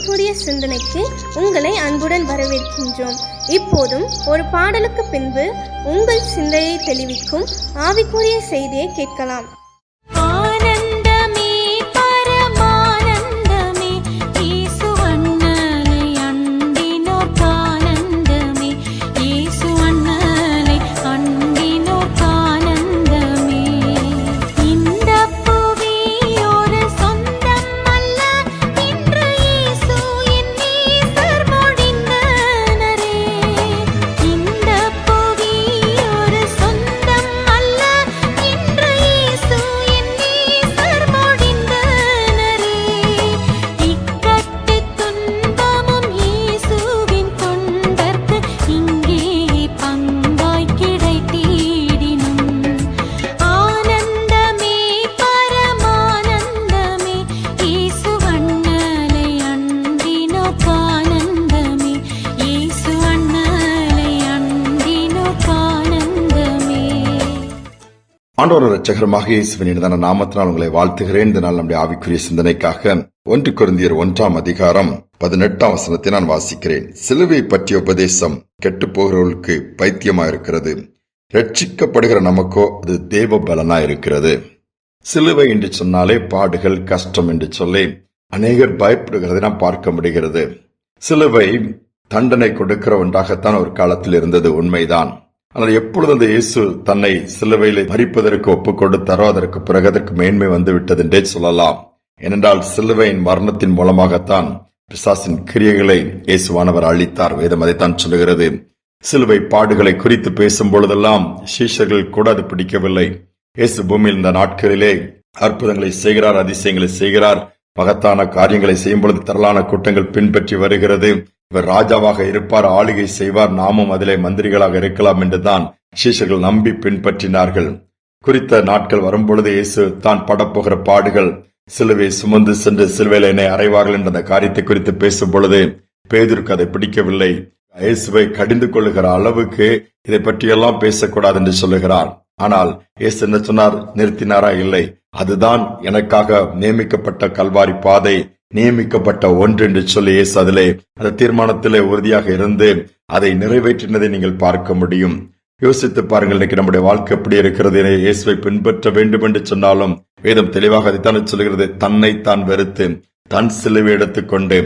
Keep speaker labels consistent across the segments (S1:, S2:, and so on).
S1: ஆவிக்குரிய சிந்தனைக்கு உங்களை அன்புடன் வரவேற்கின்றோம். இப்போதும் ஒரு பாடலுக்கு பின்பு உங்கள் சிந்தையை தெளிவிக்கும் ஆவிக்குரிய செய்தியை கேட்கலாம்.
S2: ஆண்டவர் இரட்சகருமாக இயேசுவின் இனிதான நாமத்தினால் உங்களை வாழ்த்துகிறேன். இந்த நாள் நம்முடைய ஆவிக்குரிய சிந்தனைக்காக 1 கொரிந்தியர் 1ஆம் அதிகாரம் 18ஆம் வசனத்தை நான் வாசிக்கிறேன். சிலுவை பற்றிய உபதேசம் கெட்டு போகிறவர்களுக்கு பைத்தியமாயிருக்கிறது, ரட்சிக்கப்படுகிற நமக்கோ அது தேவ பலனா இருக்கிறது. சிலுவை என்று சொன்னாலே பாடுகள், கஷ்டம் என்று சொல்லி அநேகர் பயப்படுகிறதை நாம் பார்க்க முடிகிறது. சிலுவை தண்டனை கொடுக்கிற ஒன்றாகத்தான் ஒரு காலத்தில் இருந்தது, உண்மைதான். ஆனால் எப்பொழுது அந்த இயேசு தன்னை சிலுவையில் மரிப்பதற்கு ஒப்புக் கொடுத்தாரோ அதற்கு பிறகு அதற்கு மேன்மை வந்து விட்டது என்றே சொல்லலாம். ஏனென்றால் சிலுவையின் மரணத்தின் மூலமாகத்தான் பிசாசின் கிரியைகளை இயேசுவானவர் அழித்தார். வேதம் அதைத்தான் சொல்லுகிறது. சிலுவை பாடுகளை குறித்து பேசும் பொழுதெல்லாம் சீஷர்கள் கூட அது பிடிக்கவில்லை. இயேசு பூமியில் இந்த நாட்களிலே அற்புதங்களை செய்கிறார், அதிசயங்களை செய்கிறார், மகத்தான காரியங்களை செய்யும் பொழுது திரளான கூட்டங்கள் பின்பற்றி வருகிறது. இவர் ராஜாவாக இருப்பார், ஆளுகை செய்வார், நாமும் அதிலே மந்திரிகளாக இருக்கலாம் என்றுதான் சீஷர்கள் நம்பி பின்பற்றினார்கள். குறித்த நாட்கள் வரும்பொழுது இயேசு தான் படப்போகிற பாடுகள், சிலுவை சுமந்து சென்று சிலுவையில் என்னை அறைவார்கள் என்ற அந்த காரியத்தை குறித்து பேசும் பொழுது பேதுருக்கு அதை பிடிக்கவில்லை. இயேசுவை கடிந்து கொள்ளுகிற அளவுக்கு இதை பற்றியெல்லாம் பேசக்கூடாது என்று சொல்லுகிறார். ஆனால் இயேசு என்ன சொன்னார்? நிறுத்தினாரா? இல்லை. அதுதான் எனக்காக நியமிக்கப்பட்ட கல்வாரி பாதை, நியமிக்கப்பட்ட ஒன்று என்று சொல்லி இயேசு அதிலே அந்த தீர்மானத்திலே உறுதியாக இருந்து அதை நிறைவேற்றினதை நீங்கள் பார்க்க முடியும். யோசித்து பாருங்கள், இன்னைக்கு நம்முடைய வாழ்க்கை எப்படி இருக்கிறது. இயேசுவை பின்பற்ற வேண்டும் என்று சொன்னாலும் வேதம் தெளிவாக அதைத்தான் சொல்கிறது. தன்னை தான் வெறுத்து தன் சிலுவை எடுத்துக்கொண்டு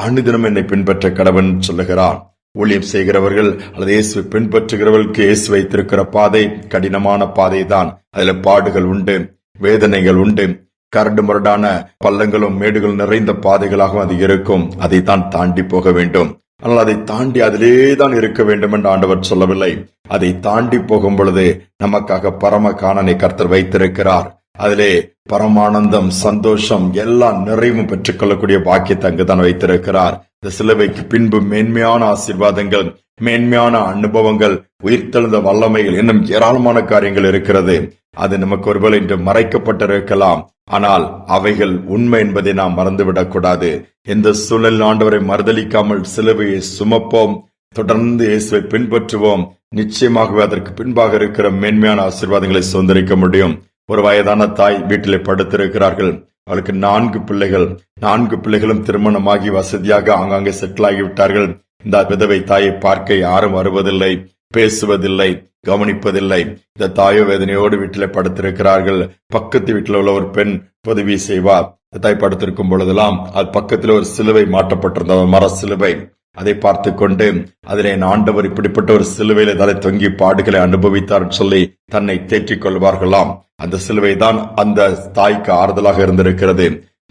S2: அனுதினம் என்னை பின்பற்ற கடவன் சொல்லுகிறார். ஊழியம் செய்கிறவர்கள் அல்லது இயேசுவை பின்பற்றுகிறவர்களுக்கு இயேசு வைத்திருக்கிற பாதை கடினமான பாதை தான். அதுல பாடுகள் உண்டு, வேதனைகள் உண்டு, கரடு முரடான பள்ளங்களும் மேடுகளும் நிறைந்த பாதைகளாகவும் அது இருக்கும். அதைத்தான் தாண்டி போக வேண்டும். ஆனால் அதை தாண்டி அதிலேதான் இருக்க வேண்டும் என்று ஆண்டவர் சொல்லவில்லை. அதை தாண்டி போகும் பொழுது நமக்காக பரம காணனை கர்த்தர் வைத்திருக்கிறார். அதிலே பரமானந்தம், சந்தோஷம், எல்லா நிறைவும் பெற்றுக் கொள்ளக்கூடிய பாக்கியத்தை அங்குதான் வைத்திருக்கிறார். இந்த சிலுவைக்கு பின்பு மேன்மையான ஆசீர்வாதங்கள், மேன்மையான அனுபவங்கள், உயிர்த்தெழுந்த வல்லமைகள், இன்னும் ஏராளமான காரியங்கள் இருக்கிறது. அது நமக்கு ஒருவேளை இன்று மறைக்கப்பட்டிருக்கலாம். ஆனால் அவைகள் உண்மை என்பதை நாம் மறந்துவிடக் கூடாது. எந்த சூழலில் ஆண்டவரை மறுதலிக்காமல் சிலுவையை சுமப்போம், தொடர்ந்து இயேசுவை பின்பற்றுவோம். நிச்சயமாகவே அதற்கு பின்பாக இருக்கிற மேன்மையான ஆசீர்வாதங்களை சுதந்திரிக்க முடியும். ஒரு வயதான தாய் வீட்டிலே படுத்திருக்கிறார்கள். அவளுக்கு 4 பிள்ளைகள். 4 பிள்ளைகளும் திருமணமாகி வசதியாக ஆங்காங்கே செட்டில் ஆகிவிட்டார்கள். இந்த விதவை தாயை பார்க்க யாரும் வருவதில்லை, பேசுவதில்லை, கவனிப்பதில்லை. இந்த தாயோ வேதனையோடு வீட்டிலே படுத்திருக்கிறார்கள். பக்கத்து வீட்டில் உள்ள ஒரு பெண் உதவி செய்வார். தாய் படுத்திருக்கும் பொழுதெல்லாம் அது பக்கத்தில் ஒரு சிலுவை மாட்டப்பட்டிருந்த மர சிலுவை. அதை பார்த்து கொண்டு அதிலே ஆண்டவர் இப்படிப்பட்ட ஒரு சிலுவையில தலை தொங்கி பாடுகளை அனுபவித்தார் சொல்லி தன்னை தேற்றிக் கொள்வார்களாம். அந்த சிலுவை தான் அந்த தாய்க்கு ஆறுதலாக இருந்திருக்கிறது.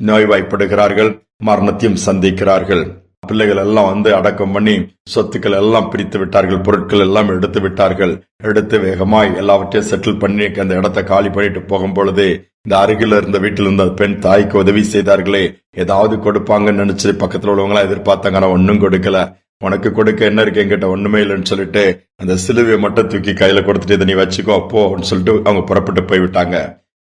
S2: நோய்வாய்ப்படுகிறார்கள், மரணத்தையும் சந்திக்கிறார்கள். பிள்ளைகள் எல்லாம் அடக்கம் பண்ணி சொத்துக்கள் எல்லாம் பிரித்து விட்டார்கள், பொருட்கள் எல்லாம் எடுத்து விட்டார்கள். எடுத்து வேகமாய் எல்லாவற்றையும் செட்டில் பண்ணி அந்த இடத்தை காலி பண்ணிட்டு போகும் பொழுது இந்த அருகில் இருந்த வீட்டில் இருந்த பெண் தாய்க்கு உதவி செய்தார்களே, ஏதாவது கொடுப்பாங்கன்னு நினைச்சு பக்கத்துல உள்ளவங்களா எதிர்பார்த்தாங்க. ஆனா ஒன்னும் கொடுக்கல. உனக்கு கொடுக்க என்ன இருக்கு, என்கிட்ட ஒண்ணுமே இல்லைன்னு சொல்லிட்டு அந்த சிலுவையை மட்டும் தூக்கி கையில கொடுத்துட்டு இதை நீ வச்சுக்கோ அப்போன்னு சொல்லிட்டு அவங்க புறப்பட்டு போய்விட்டாங்க.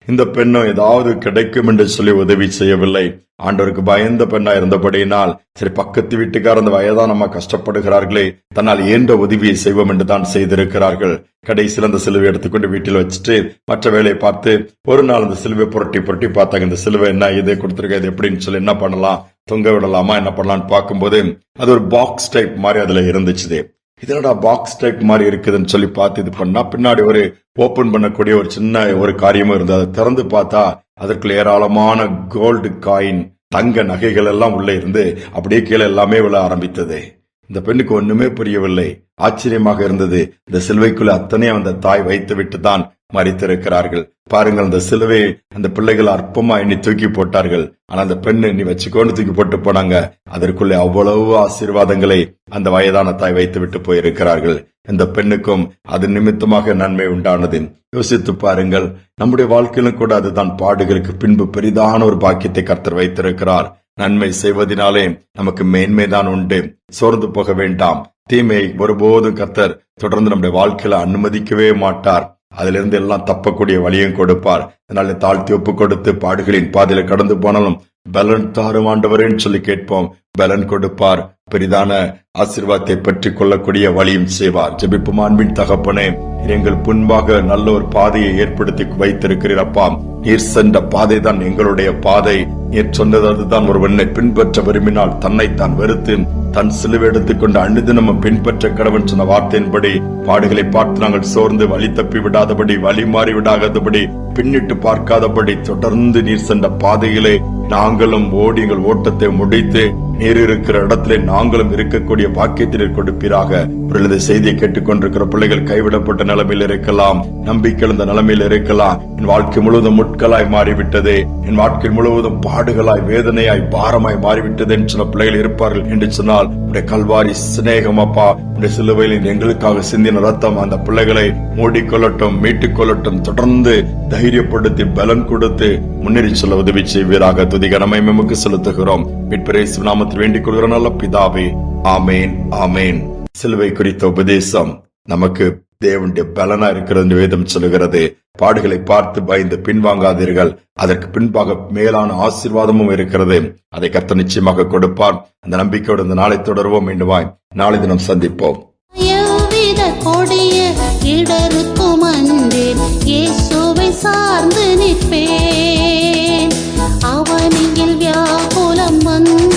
S2: இந்த பெண்ணும் ஏதாவது கிடைக்கும் என்று சொல்லி உதவி செய்யவில்லை. ஆண்டவருக்கு பயந்த பெண்ணா இருந்தபடியினால் சரி பக்கத்து வீட்டுக்கார அந்த வயதானம்மா கஷ்டப்படுகிறார்களே, தன்னால் இயன்ற உதவியை செய்வோம் என்று தான் செய்திருக்கிறார்கள். கடைசியில் அந்த சிலுவை எடுத்துக்கொண்டு வீட்டில் வச்சுட்டு மற்ற வேலையை பார்த்து ஒரு நாள் அந்த சிலுவை புரட்டி பார்த்தாங்க. இந்த சிலுவை என்ன இது கொடுத்திருக்க, இது எப்படின்னு சொல்லி என்ன பண்ணலாம் தொங்க விடலாமா என்ன பண்ணலாம்னு பார்க்கும்போது அது ஒரு பாக்ஸ் டைப் மாதிரி அதுல இருந்துச்சு. இதனடா பாக்ஸ் டைப் மாதிரி இருக்குதுன்னு சொல்லி பார்த்து இது பண்ணா பின்னாடி ஒரு ஓபன் பண்ணக்கூடிய ஒரு சின்ன ஒரு காரியமும் இருந்தது. அதை திறந்து பார்த்தா அதற்குள்ள ஏராளமான கோல்டு காயின், தங்க நகைகள் எல்லாம் உள்ள இருந்து அப்படியே கீழே எல்லாமே விழ ஆரம்பித்தது. இந்த பெண்ணுக்கு ஒண்ணுமே புரியவில்லை. ஆச்சரியமாக இருந்தது. இந்த சிலுவைக்குள்ள அத்தனையும் அந்த தாய் வைத்து விட்டு தான் மறித்திருக்கிறார்கள். பாருங்கள், அந்த சிலுவையை அந்த பிள்ளைகள் அற்பமா எண்ணி தூக்கி போட்டார்கள். ஆனா அந்த பெண்ணு நீ வச்சுக்கோன்னு தூக்கி போட்டு போனாங்க. அதற்குள்ளே அவ்வளவு ஆசீர்வாதங்களை அந்த வயதான தாய் வைத்து விட்டு போயிருக்கிறார்கள். இந்த பெண்ணுக்கும் அது நிமித்தமாக நன்மை உண்டானது. யோசித்து பாருங்கள், நம்முடைய வாழ்க்கையிலும் கூட அதுதான். பாடுகளுக்கு பின்பு பெரிதான ஒரு பாக்கியத்தை கர்த்தர் வைத்திருக்கிறார். நன்மை செய்வதனாலே நமக்கு மேன்மைதான் உண்டு. சோர்ந்து போக வேண்டாம். தீமையை ஒருபோதும் கர்த்தர் தொடர்ந்து நம்முடைய வாழ்க்கையில அனுமதிக்கவே மாட்டார். அதிலிருந்து எல்லாம் தப்பக்கூடிய வழியும் கொடுப்பார். அதனால தாழ்த்தி ஒப்பு கொடுத்து பாடுகளின் பாதையில கடந்து போனாலும் பலன் தாரும் ஆண்டவரேன்னு சொல்லி கேட்போம். பலன் கொடுப்பார். பெரிதான ஆசீர்வாதத்தை பற்றி கொள்ளக்கூடிய வழியும் செய்வார். ஜெபிப்போம். அன்பின் தகப்பனே, எங்கள் முன்பாக நல்ல ஒரு பாதையை ஏற்படுத்தி வைத்திருக்கிறீரப்பா. நீர் சென்ற பாதை தான் எங்களுடைய பாதை. நீர் சொன்னது அதுதான். ஒருவனை பின்பற்ற விரும்பினால் தன்னைத்தான் வெறுத்து தன் சிலுவை எடுத்துக்கொண்டு அனுதினமும் பின்பற்ற கடவன் சொன்ன வார்த்தையின்படி பாடுகளை பார்த்து நாங்கள் சோர்ந்து வழி தப்பி விடாதபடி, வழி மாறி விடாதபடி, பின்னிட்டு பார்க்காதபடி தொடர்ந்து நீர் சென்ற பாதையிலே நாங்களும் ஓடி எங்கள் ஓட்டத்தை முடித்து நீர் இருக்கிற இடத்திலே நாங்களும் இருக்கக்கூடிய பாக்கியத்தை கொடுப்பீராக. ஒரு செய்தியை கேட்டுக்கொண்டிருக்கிற பிள்ளைகள் கைவிடப்பட்ட நிலைமையில் இருக்கலாம், நம்பிக்கை இந்த நிலைமையில் இருக்கலாம். என் வாழ்க்கை முழுவதும் முட்களாய் மாறிவிட்டது, என் வாழ்க்கை முழுவதும் பாடுகளாய், வேதனையாய், பாரமாய் மாறிவிட்டது என்று சொன்ன பிள்ளைகள் இருப்பார்கள் என்று சொன்னால், உடைய கல்வாரி சிநேகமப்பா, உடைய சிலுவையில் எங்களுக்காக சிந்தின ரத்தம் அந்த பிள்ளைகளை மூடிக்கொள்ளட்டும், மீட்டுக் கொள்ளட்டும். தொடர்ந்து தைரியப்படுத்தி பலன் கொடுத்து முன்னேறி செல்ல உதவி செய்வீராக. துதிகரமை நமக்கு செலுத்துகிறோம். மீட்பரேசு நாமத்தில் வேண்டிக் கொள்கிற நல்ல பிதாவே, ஆமேன், ஆமேன். சிலுவை குறித்த உபதேசம் நமக்கு தேவனுடைய பலனா இருக்கிறது வேதம் சொல்லுகிறது. பாடுகளை பார்த்து பயந்து பின்வாங்காதீர்கள். அதற்கு பின்பாக மேலான ஆசீர்வாதமும் இருக்கிறது. அதை கர்த்தர் நிச்சயமாக கொடுப்பார். அந்த நம்பிக்கையோடு இந்த நாளை தொடர்வோம். மீண்டுமாய் நாளை தினம் சந்திப்போம்.
S3: கொடிய இடருக்கும் அன்றேன் இயேசுவை சார்ந்து நிற்பேன். அவனில் வியாகுலம் வந்து